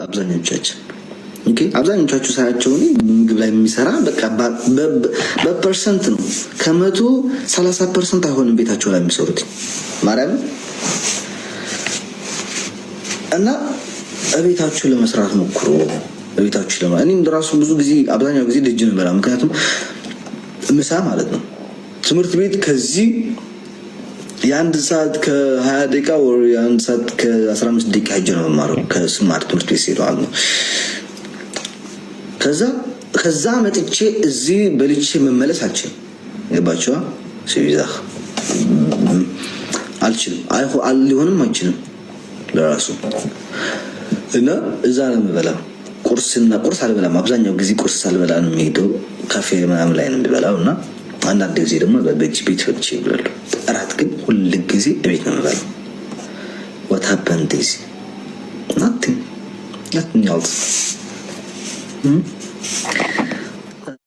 አብዛኞቻችን ኦኬ አብዛኞቻችሁ ሳያቸው ምግብ ላይ የሚሰራ በቃ በፐርሰንት ነው ከመቶ 30% አይሆንም ቤታቸው ላይ የሚሰሩት ማርያም እና እቤታችሁ ለመስራት ሞክሩ። እቤታችሁ ለማ እኔም ራሱ ብዙ ጊዜ አብዛኛው ጊዜ ልጅ ነው በላ ምክንያቱም ምሳ ማለት ነው ትምህርት ቤት ከዚህ የአንድ ሰዓት ከ20 ደቂቃ ወይ የአንድ ሰዓት ከ15 ደቂቃ ሄጄ ነው የማረው ከስማርት ትምህርት ቤት ሲሄድ አለ ከዛ መጥቼ እዚህ በልቼ መመለስ አልችልም የባቸው ሲቪዛ አልችልም ሊሆንም አይችልም ለራሱ እና እዛ ነው የምበላው ቁርስ አልበላም አብዛኛው ጊዜ ቁርስ አልበላም የምሄደው ካፌ ምናምን ላይ ነው የምበላው እና አንዳንድ ጊዜ ደግሞ በቤት ፈጭቼ እበላለሁ እራት ግን ሁሉ ጊዜ እቤት ነው የምበላው what happened is nothing else